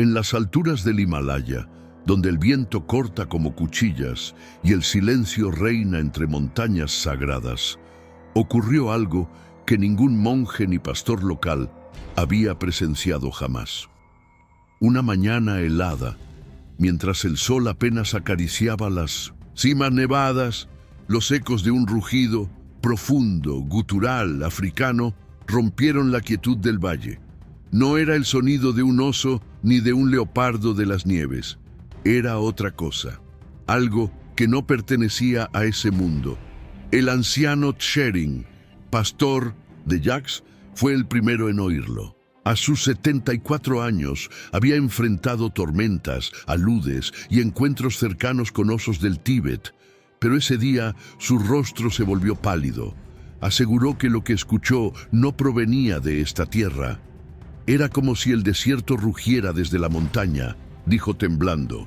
En las alturas del Himalaya, donde el viento corta como cuchillas y el silencio reina entre montañas sagradas, ocurrió algo que ningún monje ni pastor local había presenciado jamás. Una mañana helada, mientras el sol apenas acariciaba las cimas nevadas, los ecos de un rugido profundo, gutural, africano, rompieron la quietud del valle. No era el sonido de un oso ni de un leopardo de las nieves. Era otra cosa, algo que no pertenecía a ese mundo. El anciano Tshering, pastor de Yax, fue el primero en oírlo. A sus 74 años había enfrentado tormentas, aludes y encuentros cercanos con osos del Tíbet, pero ese día su rostro se volvió pálido. Aseguró que lo que escuchó no provenía de esta tierra. Era como si el desierto rugiera desde la montaña, dijo temblando.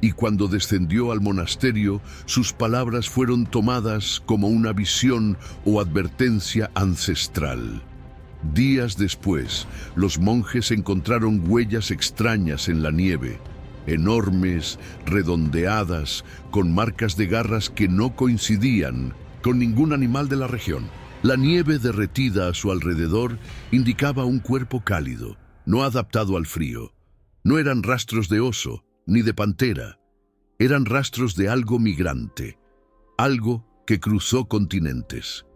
Y cuando descendió al monasterio, sus palabras fueron tomadas como una visión o advertencia ancestral. Días después, los monjes encontraron huellas extrañas en la nieve, enormes, redondeadas, con marcas de garras que no coincidían con ningún animal de la región. La nieve derretida a su alrededor indicaba un cuerpo cálido, no adaptado al frío. No eran rastros de oso, ni de pantera. Eran rastros de algo migrante, algo que cruzó continentes.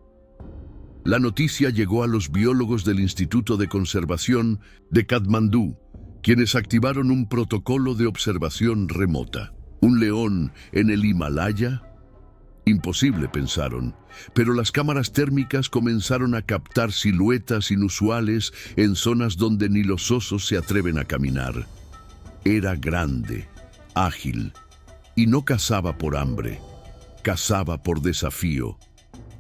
La noticia llegó a los biólogos del Instituto de Conservación de Katmandú, quienes activaron un protocolo de observación remota. ¿Un león en el Himalaya? Imposible, pensaron, pero las cámaras térmicas comenzaron a captar siluetas inusuales en zonas donde ni los osos se atreven a caminar. Era grande, ágil, y no cazaba por hambre, cazaba por desafío.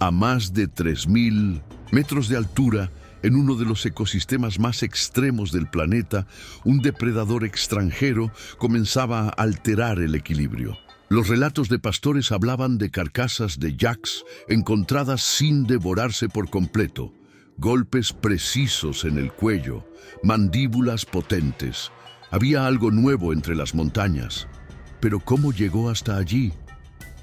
A más de 3.000 metros de altura, en uno de los ecosistemas más extremos del planeta, un depredador extranjero comenzaba a alterar el equilibrio. Los relatos de pastores hablaban de carcasas de yaks encontradas sin devorarse por completo, golpes precisos en el cuello, mandíbulas potentes. Había algo nuevo entre las montañas. Pero ¿cómo llegó hasta allí?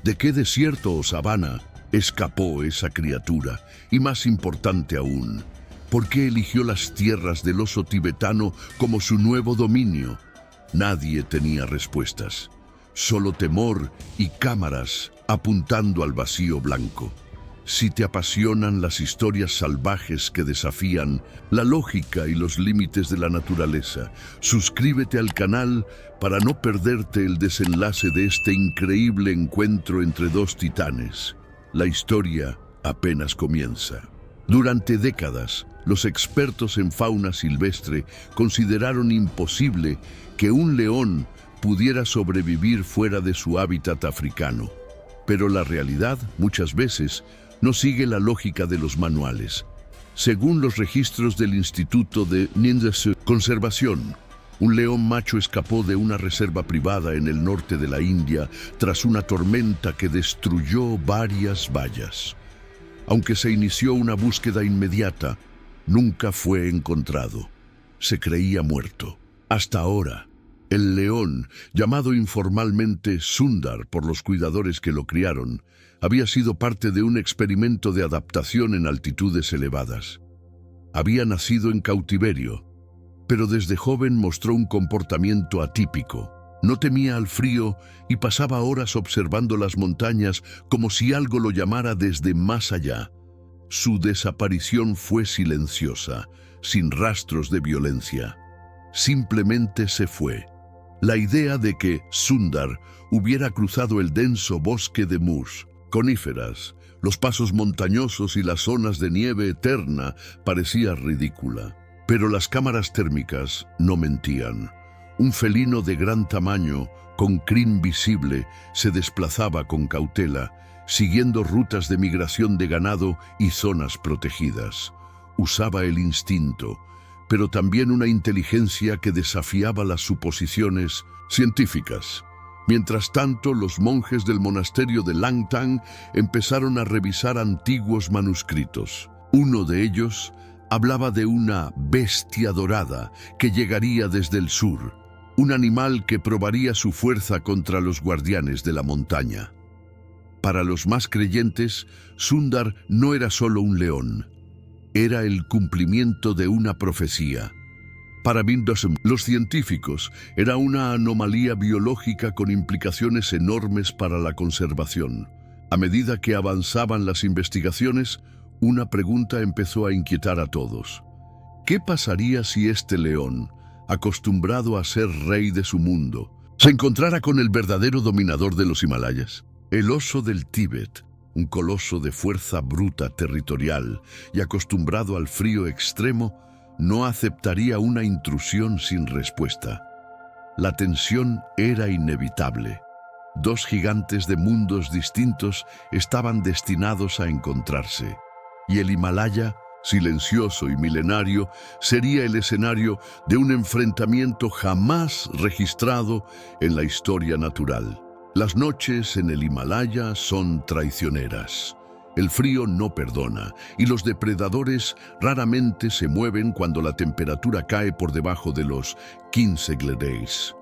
¿De qué desierto o sabana escapó esa criatura? Y más importante aún, ¿por qué eligió las tierras del oso tibetano como su nuevo dominio? Nadie tenía respuestas. Solo temor y cámaras apuntando al vacío blanco. Si te apasionan las historias salvajes que desafían la lógica y los límites de la naturaleza, suscríbete al canal para no perderte el desenlace de este increíble encuentro entre dos titanes. La historia apenas comienza. Durante décadas, los expertos en fauna silvestre consideraron imposible que un león pudiera sobrevivir fuera de su hábitat africano. Pero la realidad, muchas veces, no sigue la lógica de los manuales. Según los registros del Instituto de Conservación, un león macho escapó de una reserva privada en el norte de la India tras una tormenta que destruyó varias vallas. Aunque se inició una búsqueda inmediata, nunca fue encontrado. Se creía muerto. Hasta ahora, el león, llamado informalmente Sundar por los cuidadores que lo criaron, había sido parte de un experimento de adaptación en altitudes elevadas. Había nacido en cautiverio, pero desde joven mostró un comportamiento atípico. No temía al frío y pasaba horas observando las montañas como si algo lo llamara desde más allá. Su desaparición fue silenciosa, sin rastros de violencia. Simplemente se fue. La idea de que Sundar hubiera cruzado el denso bosque de Mush, coníferas, los pasos montañosos y las zonas de nieve eterna parecía ridícula. Pero las cámaras térmicas no mentían. Un felino de gran tamaño, con crin visible, se desplazaba con cautela, siguiendo rutas de migración de ganado y zonas protegidas. Usaba el instinto, pero también una inteligencia que desafiaba las suposiciones científicas. Mientras tanto, los monjes del monasterio de Langtang empezaron a revisar antiguos manuscritos. Uno de ellos hablaba de una bestia dorada que llegaría desde el sur. un animal que probaría su fuerza contra los guardianes de la montaña. Para los más creyentes, Sundar no era solo un león, era el cumplimiento de una profecía. Para Bindasam, los científicos, era una anomalía biológica con implicaciones enormes para la conservación. A medida que avanzaban las investigaciones, una pregunta empezó a inquietar a todos. ¿Qué pasaría si este león, acostumbrado a ser rey de su mundo, se encontrara con el verdadero dominador de los Himalayas? El oso del Tíbet, un coloso de fuerza bruta territorial y acostumbrado al frío extremo, no aceptaría una intrusión sin respuesta. La tensión era inevitable. Dos gigantes de mundos distintos estaban destinados a encontrarse, y el Himalaya, silencioso y milenario, sería el escenario de un enfrentamiento jamás registrado en la historia natural. Las noches en el Himalaya son traicioneras. El frío no perdona y los depredadores raramente se mueven cuando la temperatura cae por debajo de los 15 grados.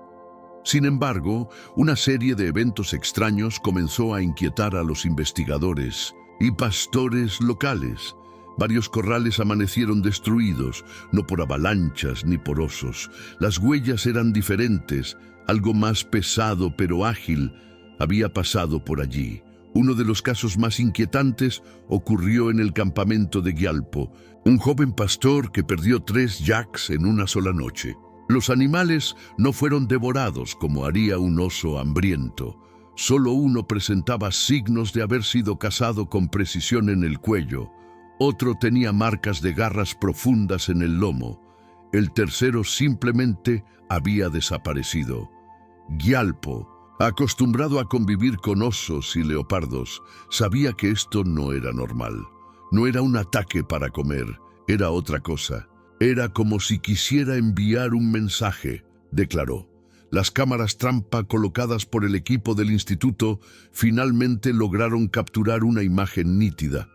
Sin embargo, una serie de eventos extraños comenzó a inquietar a los investigadores y pastores locales. Varios corrales amanecieron destruidos, no por avalanchas ni por osos. Las huellas eran diferentes, algo más pesado pero ágil había pasado por allí. Uno de los casos más inquietantes ocurrió en el campamento de Gyalpo, un joven pastor que perdió 3 yaks en una sola noche. Los animales no fueron devorados como haría un oso hambriento. Solo uno presentaba signos de haber sido cazado con precisión en el cuello. Otro tenía marcas de garras profundas en el lomo. El tercero simplemente había desaparecido. Gyalpo, acostumbrado a convivir con osos y leopardos, sabía que esto no era normal. No era un ataque para comer, era otra cosa. Era como si quisiera enviar un mensaje, declaró. Las cámaras trampa colocadas por el equipo del instituto finalmente lograron capturar una imagen nítida.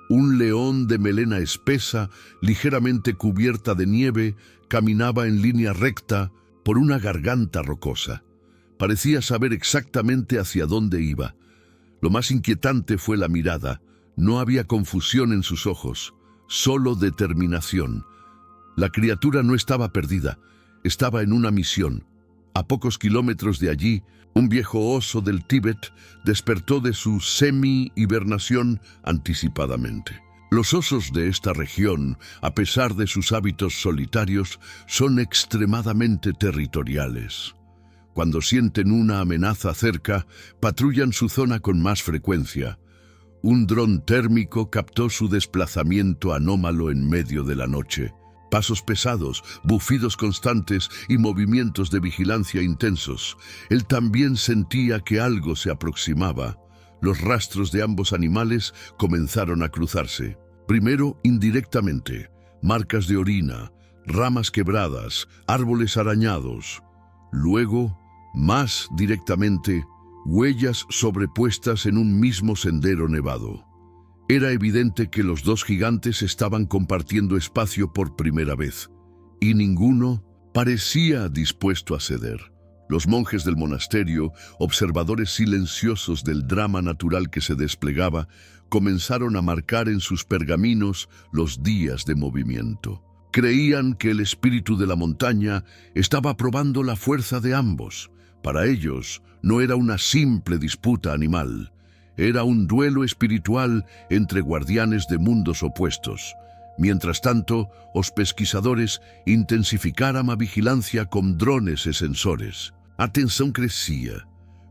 Un león de melena espesa, ligeramente cubierta de nieve, caminaba en línea recta por una garganta rocosa. Parecía saber exactamente hacia dónde iba. Lo más inquietante fue la mirada. No había confusión en sus ojos, solo determinación. La criatura no estaba perdida, estaba en una misión. A pocos kilómetros de allí, un viejo oso del Tíbet despertó de su semi-hibernación anticipadamente. Los osos de esta región, a pesar de sus hábitos solitarios, son extremadamente territoriales. Cuando sienten una amenaza cerca, patrullan su zona con más frecuencia. Un dron térmico captó su desplazamiento anómalo en medio de la noche. Pasos pesados, bufidos constantes y movimientos de vigilancia intensos. Él también sentía que algo se aproximaba. Los rastros de ambos animales comenzaron a cruzarse. Primero indirectamente, marcas de orina, ramas quebradas, árboles arañados. Luego, más directamente, huellas sobrepuestas en un mismo sendero nevado. Era evidente que los dos gigantes estaban compartiendo espacio por primera vez, y ninguno parecía dispuesto a ceder. Los monjes del monasterio, observadores silenciosos del drama natural que se desplegaba, comenzaron a marcar en sus pergaminos los días de movimiento. Creían que el espíritu de la montaña estaba probando la fuerza de ambos. Para ellos no era una simple disputa animal, era un duelo espiritual entre guardianes de mundos opuestos. Mientras tanto, los pesquisadores intensificaram a vigilancia con drones e sensores. A tensão crescia.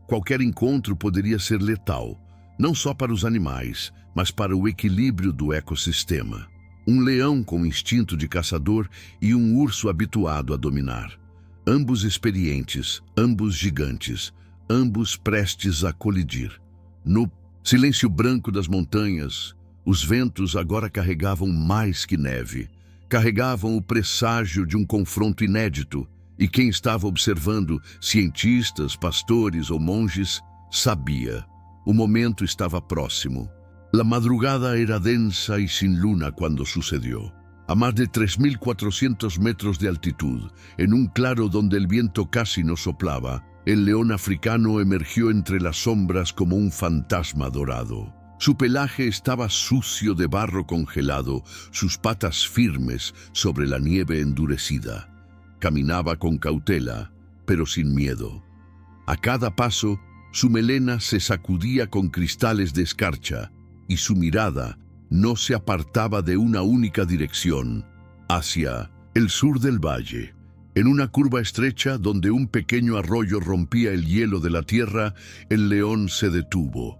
Qualquer encontro poderia ser letal, não só para os animais, mas para o equilíbrio do ecossistema. Um leão com instinto de caçador e um urso habituado a dominar. Ambos experientes, ambos gigantes, ambos prestes a colidir. No silêncio branco das montanhas, os ventos agora carregavam mais que neve. Carregavam o presságio de um confronto inédito, e quem estava observando, cientistas, pastores ou monges, sabia. O momento estava próximo. La madrugada era densa y sin luna cuando sucedió. a más de 3.400 metros de altitud, en un claro donde el viento casi no soplaba, el león africano emergió entre las sombras como un fantasma dorado. Su pelaje estaba sucio de barro congelado, sus patas firmes sobre la nieve endurecida. Caminaba con cautela, pero sin miedo. A cada paso, su melena se sacudía con cristales de escarcha, y su mirada no se apartaba de una única dirección, hacia el sur del valle. En una curva estrecha donde un pequeño arroyo rompía el hielo de la tierra, el león se detuvo,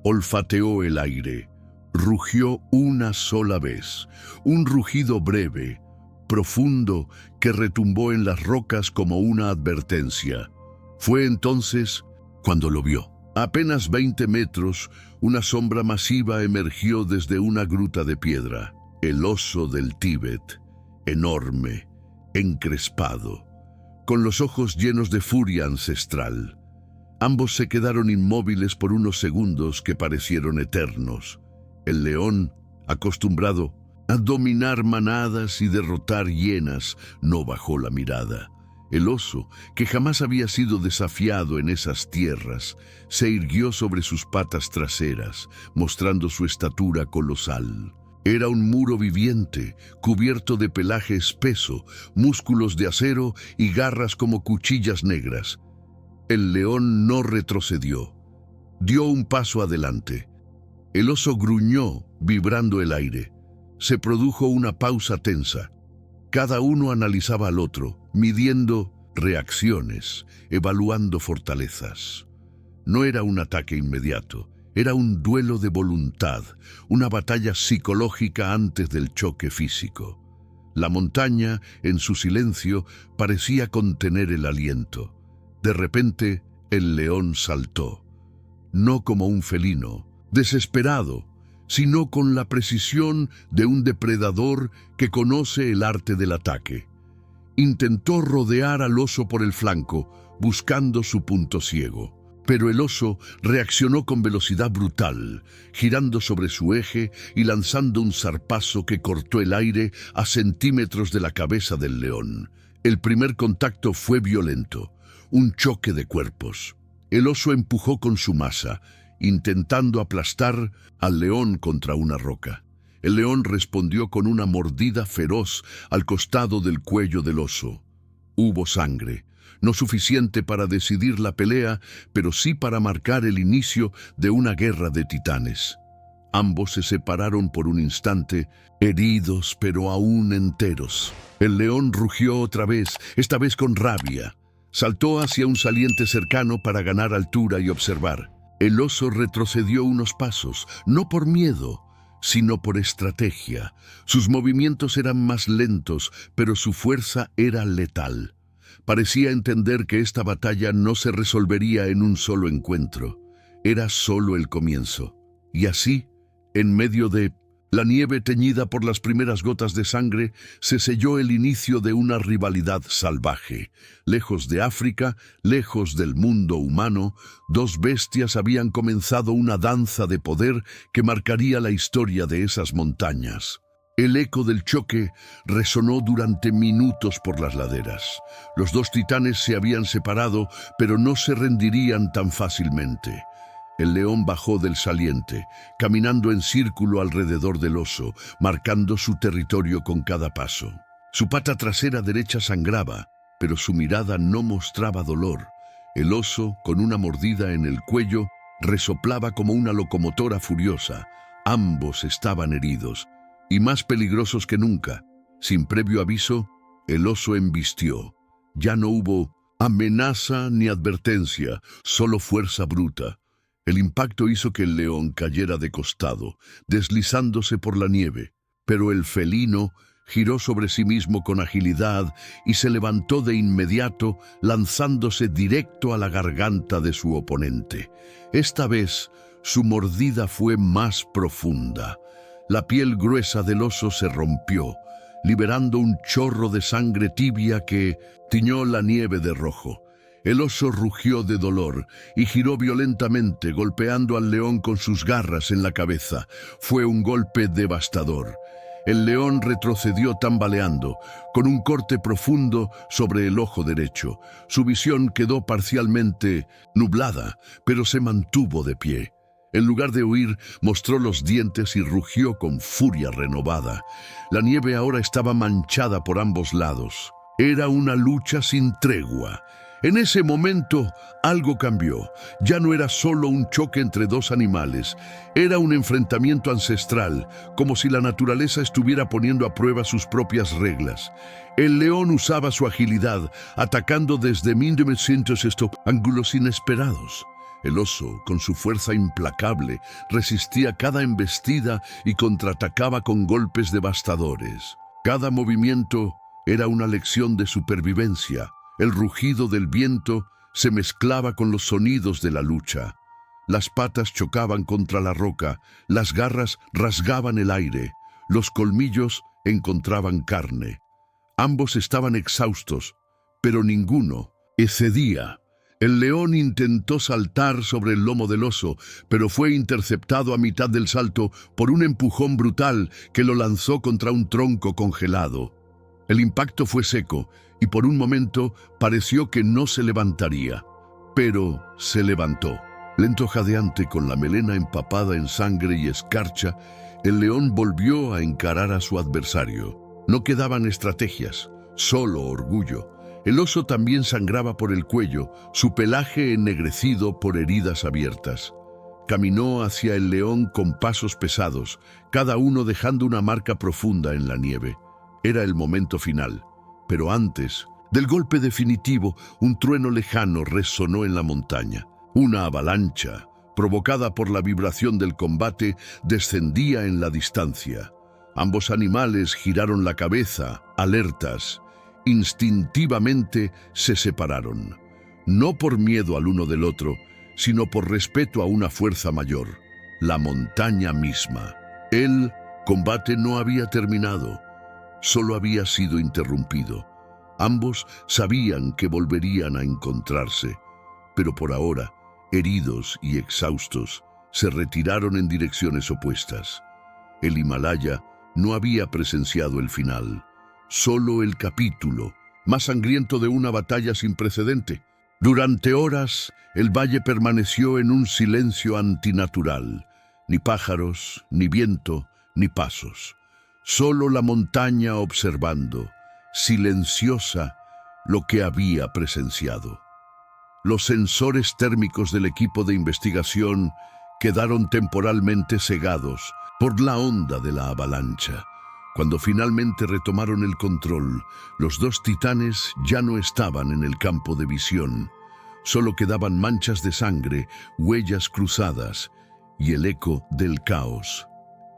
olfateó el aire, rugió una sola vez, un rugido breve, profundo, que retumbó en las rocas como una advertencia. Fue entonces cuando lo vio. A apenas 20 metros, una sombra masiva emergió desde una gruta de piedra. El oso del Tíbet, enorme, encrespado, con los ojos llenos de furia ancestral. Ambos se quedaron inmóviles por unos segundos que parecieron eternos. El león, acostumbrado a dominar manadas y derrotar hienas, no bajó la mirada. El oso, que jamás había sido desafiado en esas tierras, se irguió sobre sus patas traseras, mostrando su estatura colosal. Era un muro viviente, cubierto de pelaje espeso, músculos de acero y garras como cuchillas negras. El león no retrocedió. Dio un paso adelante. El oso gruñó, vibrando el aire. Se produjo una pausa tensa. Cada uno analizaba al otro, midiendo reacciones, evaluando fortalezas. No era un ataque inmediato, era un duelo de voluntad, una batalla psicológica antes del choque físico. La montaña, en su silencio, parecía contener el aliento. De repente, el león saltó, no como un felino, desesperado, sino con la precisión de un depredador que conoce el arte del ataque. Intentó rodear al oso por el flanco, buscando su punto ciego. Pero el oso reaccionó con velocidad brutal, girando sobre su eje y lanzando un zarpazo que cortó el aire a centímetros de la cabeza del león. El primer contacto fue violento, un choque de cuerpos. El oso empujó con su masa, intentando aplastar al león contra una roca. El león respondió con una mordida feroz al costado del cuello del oso. Hubo sangre, no suficiente para decidir la pelea, pero sí para marcar el inicio de una guerra de titanes. Ambos se separaron por un instante, heridos pero aún enteros. El león rugió otra vez, esta vez con rabia. Saltó hacia un saliente cercano para ganar altura y observar. El oso retrocedió unos pasos, no por miedo, sino por estrategia. Sus movimientos eran más lentos, pero su fuerza era letal. Parecía entender que esta batalla no se resolvería en un solo encuentro. Era solo el comienzo. Y así, en medio de la nieve teñida por las primeras gotas de sangre, se selló el inicio de una rivalidad salvaje. Lejos de África, lejos del mundo humano, dos bestias habían comenzado una danza de poder que marcaría la historia de esas montañas. El eco del choque resonó durante minutos por las laderas. Los dos titanes se habían separado, pero no se rendirían tan fácilmente. El león bajó del saliente, caminando en círculo alrededor del oso, marcando su territorio con cada paso. Su pata trasera derecha sangraba, pero su mirada no mostraba dolor. El oso, con una mordida en el cuello, resoplaba como una locomotora furiosa. Ambos estaban heridos, y más peligrosos que nunca. Sin previo aviso, el oso embistió. Ya no hubo amenaza ni advertencia, solo fuerza bruta. El impacto hizo que el león cayera de costado, deslizándose por la nieve, pero el felino giró sobre sí mismo con agilidad y se levantó de inmediato, lanzándose directo a la garganta de su oponente. Esta vez, su mordida fue más profunda. La piel gruesa del oso se rompió, liberando un chorro de sangre tibia que tiñó la nieve de rojo. El oso rugió de dolor y giró violentamente, golpeando al león con sus garras en la cabeza. Fue un golpe devastador. El león retrocedió tambaleando, con un corte profundo sobre el ojo derecho. Su visión quedó parcialmente nublada, pero se mantuvo de pie. En lugar de huir, mostró los dientes y rugió con furia renovada. La nieve ahora estaba manchada por ambos lados. Era una lucha sin tregua. En ese momento, algo cambió. Ya no era solo un choque entre dos animales. Era un enfrentamiento ancestral, como si la naturaleza estuviera poniendo a prueba sus propias reglas. El león usaba su agilidad, atacando desde 1900 ángulos inesperados. El oso, con su fuerza implacable, resistía cada embestida y contraatacaba con golpes devastadores. Cada movimiento era una lección de supervivencia. El rugido del viento se mezclaba con los sonidos de la lucha. Las patas chocaban contra la roca, las garras rasgaban el aire, los colmillos encontraban carne. Ambos estaban exhaustos, pero ninguno cedía. El león intentó saltar sobre el lomo del oso, pero fue interceptado a mitad del salto por un empujón brutal que lo lanzó contra un tronco congelado. El impacto fue seco y por un momento pareció que no se levantaría, pero se levantó. Lento jadeante, con la melena empapada en sangre y escarcha, el león volvió a encarar a su adversario. No quedaban estrategias, solo orgullo. El oso también sangraba por el cuello, su pelaje ennegrecido por heridas abiertas. Caminó hacia el león con pasos pesados, cada uno dejando una marca profunda en la nieve. Era el momento final, pero antes del golpe definitivo, un trueno lejano resonó en la montaña. Una avalancha, provocada por la vibración del combate, descendía en la distancia. Ambos animales giraron la cabeza, alertas. Instintivamente se separaron, no por miedo al uno del otro, sino por respeto a una fuerza mayor, la montaña misma. El combate no había terminado, solo había sido interrumpido. Ambos sabían que volverían a encontrarse, pero por ahora, heridos y exhaustos, se retiraron en direcciones opuestas. El Himalaya no había presenciado el final, solo el capítulo más sangriento de una batalla sin precedente. Durante horas, el valle permaneció en un silencio antinatural. Ni pájaros, ni viento, ni pasos. Solo la montaña observando, silenciosa, lo que había presenciado. Los sensores térmicos del equipo de investigación quedaron temporalmente cegados por la onda de la avalancha. Cuando finalmente retomaron el control, los dos titanes ya no estaban en el campo de visión. Solo quedaban manchas de sangre, huellas cruzadas y el eco del caos.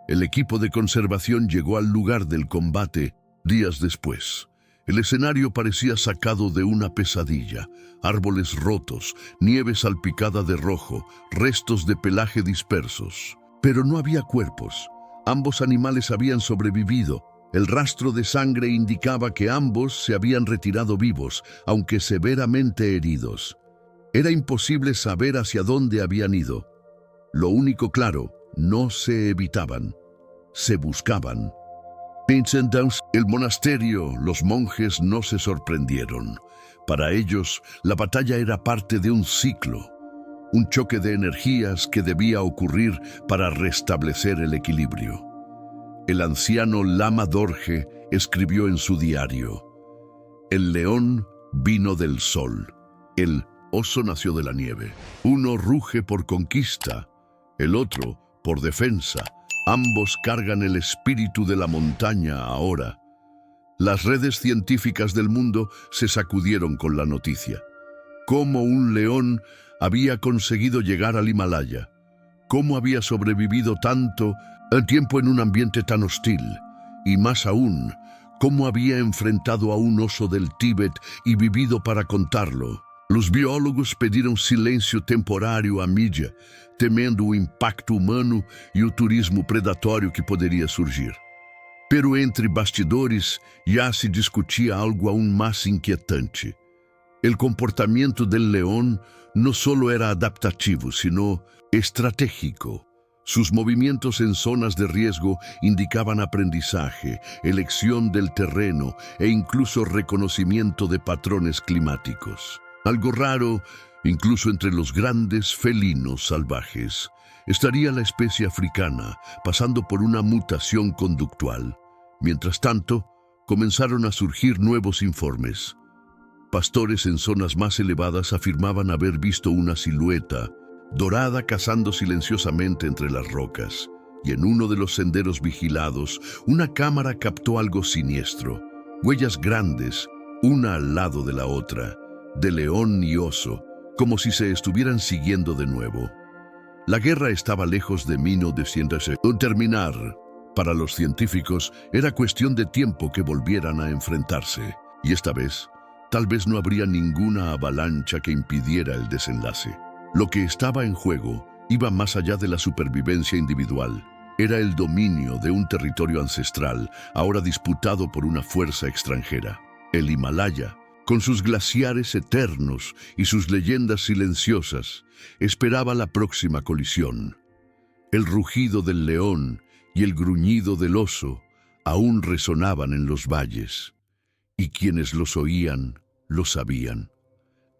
El equipo de conservación llegó al lugar del combate días después. El escenario parecía sacado de una pesadilla. Árboles rotos, nieve salpicada de rojo, restos de pelaje dispersos. Pero no había cuerpos. Ambos animales habían sobrevivido. El rastro de sangre indicaba que ambos se habían retirado vivos, aunque severamente heridos. Era imposible saber hacia dónde habían ido. Lo único claro, no se evitaban, se buscaban. En el monasterio, los monjes no se sorprendieron. Para ellos, la batalla era parte de un ciclo, un choque de energías que debía ocurrir para restablecer el equilibrio. El anciano Lama Dorje escribió en su diario: el león vino del sol, el oso nació de la nieve. Uno ruge por conquista, el otro por defensa. Ambos cargan el espíritu de la montaña ahora. Las redes científicas del mundo se sacudieron con la noticia. Cómo un león había conseguido llegar al Himalaya. Cómo había sobrevivido tanto tiempo en un ambiente tan hostil. Y más aún, cómo había enfrentado a un oso del Tíbet y vivido para contarlo. Los biólogos pediram silêncio temporário à mídia, temendo o impacto humano e o turismo predatório que poderia surgir. Pero entre bastidores já se discutia algo aún más inquietante. El comportamiento del león no solo era adaptativo, sino estratégico. Sus movimientos en zonas de riesgo indicaban aprendizaje, elección del terreno e incluso reconocimiento de patrones climáticos. Algo raro, incluso entre los grandes felinos salvajes, estaría la especie africana pasando por una mutación conductual. Mientras tanto, comenzaron a surgir nuevos informes. Pastores en zonas más elevadas afirmaban haber visto una silueta dorada cazando silenciosamente entre las rocas, y en uno de los senderos vigilados, una cámara captó algo siniestro, huellas grandes, una al lado de la otra, de león y oso, como si se estuvieran siguiendo de nuevo. La guerra estaba lejos de mí, no deciéndose terminar. Para los científicos era cuestión de tiempo que volvieran a enfrentarse, y esta vez, tal vez no habría ninguna avalancha que impidiera el desenlace. Lo que estaba en juego iba más allá de la supervivencia individual. Era el dominio de un territorio ancestral, ahora disputado por una fuerza extranjera. El Himalaya, con sus glaciares eternos y sus leyendas silenciosas, esperaba la próxima colisión. El rugido del león y el gruñido del oso aún resonaban en los valles, y quienes los oían lo sabían.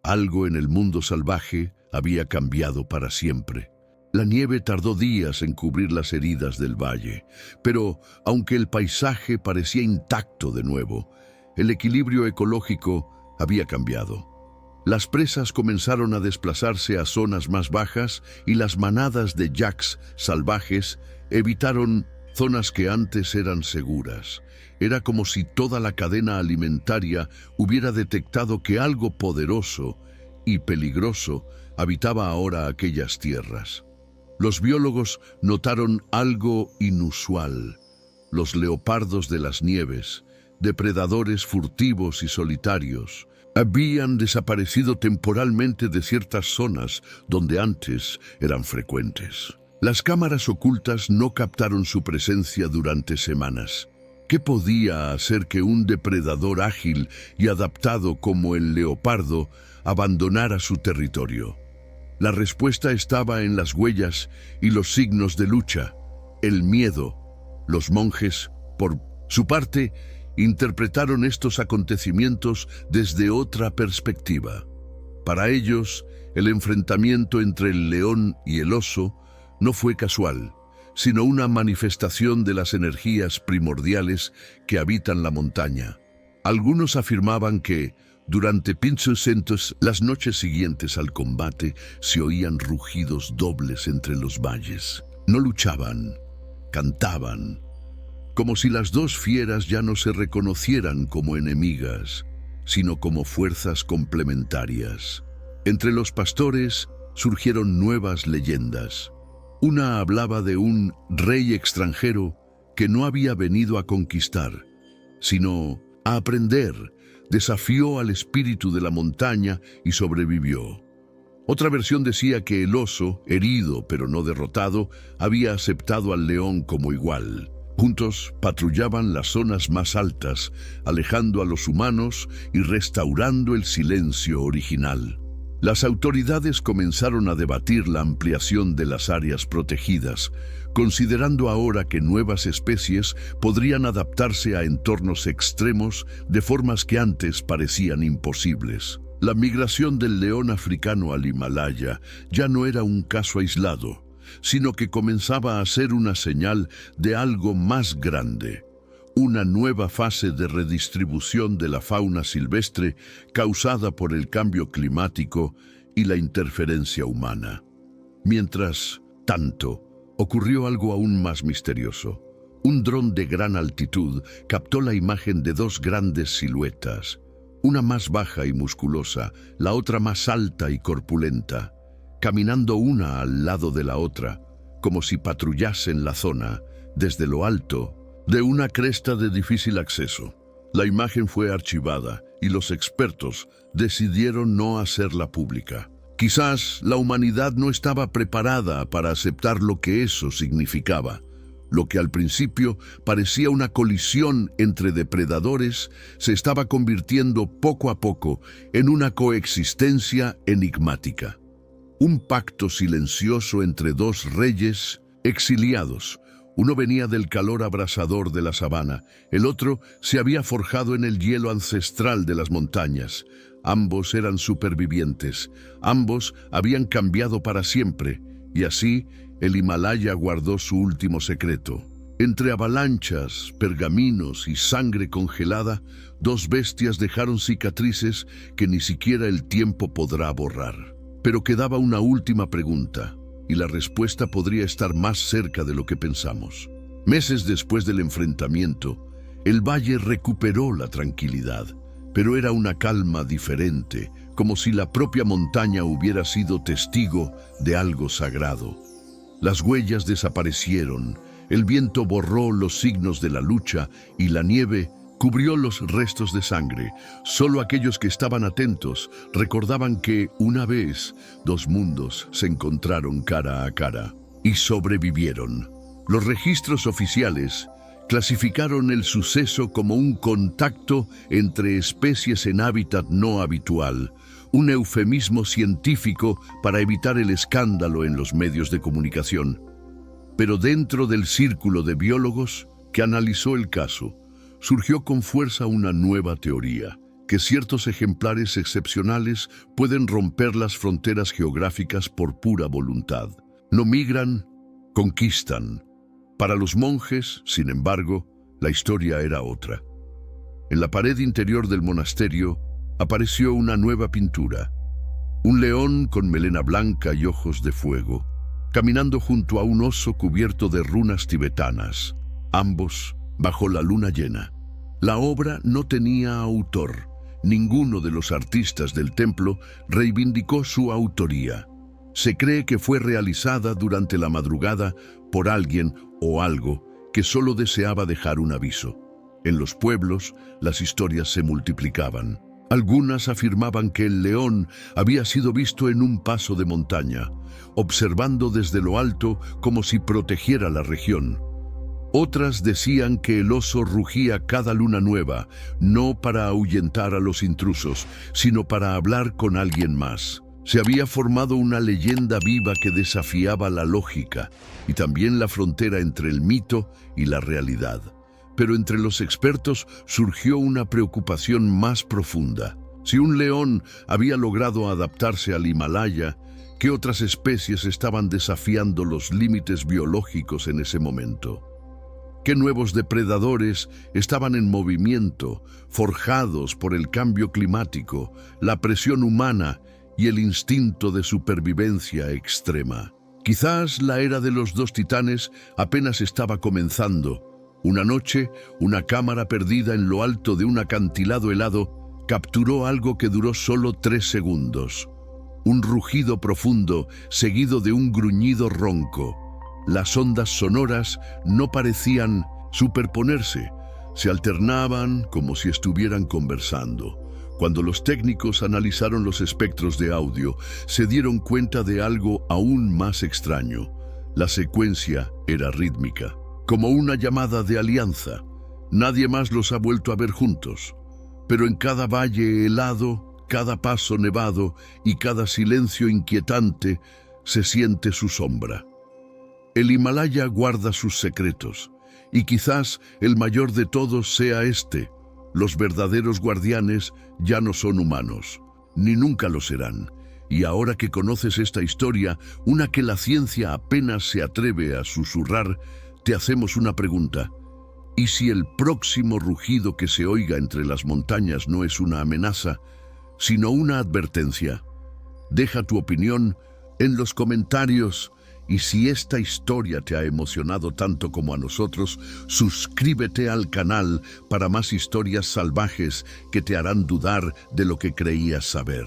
Algo en el mundo salvaje había cambiado para siempre. La nieve tardó días en cubrir las heridas del valle, pero aunque el paisaje parecía intacto de nuevo, el equilibrio ecológico había cambiado. Las presas comenzaron a desplazarse a zonas más bajas y las manadas de yaks salvajes evitaron zonas que antes eran seguras. Era como si toda la cadena alimentaria hubiera detectado que algo poderoso y peligroso habitaba ahora aquellas tierras. Los biólogos notaron algo inusual. Los leopardos de las nieves, depredadores furtivos y solitarios, habían desaparecido temporalmente de ciertas zonas donde antes eran frecuentes. Las cámaras ocultas no captaron su presencia durante semanas. ¿Qué podía hacer que un depredador ágil y adaptado como el leopardo abandonara su territorio? La respuesta estaba en las huellas y los signos de lucha, el miedo. Los monjes, por su parte, interpretaron estos acontecimientos desde otra perspectiva. Para ellos, el enfrentamiento entre el león y el oso no fue casual, sino una manifestación de las energías primordiales que habitan la montaña. Algunos afirmaban que, durante Pinchosentos, las noches siguientes al combate, se oían rugidos dobles entre los valles. No luchaban, cantaban, como si las dos fieras ya no se reconocieran como enemigas, sino como fuerzas complementarias. Entre los pastores surgieron nuevas leyendas. Una hablaba de un rey extranjero que no había venido a conquistar, sino a aprender. Desafió al espíritu de la montaña y sobrevivió. Otra versión decía que el oso, herido pero no derrotado, había aceptado al león como igual. Juntos patrullaban las zonas más altas, alejando a los humanos y restaurando el silencio original. Las autoridades comenzaron a debatir la ampliación de las áreas protegidas, considerando ahora que nuevas especies podrían adaptarse a entornos extremos de formas que antes parecían imposibles. La migración del león africano al Himalaya ya no era un caso aislado, sino que comenzaba a ser una señal de algo más grande. Una nueva fase de redistribución de la fauna silvestre causada por el cambio climático y la interferencia humana. Mientras tanto, ocurrió algo aún más misterioso. Un dron de gran altitud captó la imagen de dos grandes siluetas, una más baja y musculosa, la otra más alta y corpulenta, caminando una al lado de la otra, como si patrullasen la zona desde lo alto de una cresta de difícil acceso. La imagen fue archivada y los expertos decidieron no hacerla pública. Quizás la humanidad no estaba preparada para aceptar lo que eso significaba. Lo que al principio parecía una colisión entre depredadores se estaba convirtiendo poco a poco en una coexistencia enigmática. Un pacto silencioso entre dos reyes exiliados. Uno venía del calor abrasador de la sabana, el otro se había forjado en el hielo ancestral de las montañas. Ambos eran supervivientes, ambos habían cambiado para siempre, y así el Himalaya guardó su último secreto. Entre avalanchas, pergaminos y sangre congelada, dos bestias dejaron cicatrices que ni siquiera el tiempo podrá borrar. Pero quedaba una última pregunta, y la respuesta podría estar más cerca de lo que pensamos. Meses después del enfrentamiento, el valle recuperó la tranquilidad, pero era una calma diferente, como si la propia montaña hubiera sido testigo de algo sagrado. Las huellas desaparecieron, el viento borró los signos de la lucha y la nieve cubrió los restos de sangre. Solo aquellos que estaban atentos recordaban que, una vez, dos mundos se encontraron cara a cara y sobrevivieron. Los registros oficiales clasificaron el suceso como un contacto entre especies en hábitat no habitual, un eufemismo científico para evitar el escándalo en los medios de comunicación. Pero dentro del círculo de biólogos que analizó el caso, surgió con fuerza una nueva teoría, que ciertos ejemplares excepcionales pueden romper las fronteras geográficas por pura voluntad. No migran, conquistan. Para los monjes, sin embargo, la historia era otra. En la pared interior del monasterio apareció una nueva pintura. Un león con melena blanca y ojos de fuego, caminando junto a un oso cubierto de runas tibetanas, ambos bajo la luna llena. La obra no tenía autor. Ninguno de los artistas del templo reivindicó su autoría. Se cree que fue realizada durante la madrugada por alguien o algo que solo deseaba dejar un aviso. En los pueblos, las historias se multiplicaban. Algunas afirmaban que el león había sido visto en un paso de montaña, observando desde lo alto como si protegiera la región. Otras decían que el oso rugía cada luna nueva, no para ahuyentar a los intrusos, sino para hablar con alguien más. Se había formado una leyenda viva que desafiaba la lógica y también la frontera entre el mito y la realidad. Pero entre los expertos surgió una preocupación más profunda. Si un león había logrado adaptarse al Himalaya, ¿qué otras especies estaban desafiando los límites biológicos en ese momento? ¿Qué nuevos depredadores estaban en movimiento, forjados por el cambio climático, la presión humana y el instinto de supervivencia extrema? Quizás la era de los dos titanes apenas estaba comenzando. Una noche, una cámara perdida en lo alto de un acantilado helado capturó algo que duró solo 3 segundos. Un rugido profundo seguido de un gruñido ronco. Las ondas sonoras no parecían superponerse, se alternaban como si estuvieran conversando. Cuando los técnicos analizaron los espectros de audio, se dieron cuenta de algo aún más extraño. La secuencia era rítmica, como una llamada de alianza. Nadie más los ha vuelto a ver juntos. Pero en cada valle helado, cada paso nevado y cada silencio inquietante se siente su sombra. El Himalaya guarda sus secretos, y quizás el mayor de todos sea este: los verdaderos guardianes ya no son humanos, ni nunca lo serán. Y ahora que conoces esta historia, una que la ciencia apenas se atreve a susurrar, te hacemos una pregunta. ¿Y si el próximo rugido que se oiga entre las montañas no es una amenaza, sino una advertencia? Deja tu opinión en los comentarios. Y si esta historia te ha emocionado tanto como a nosotros, suscríbete al canal para más historias salvajes que te harán dudar de lo que creías saber.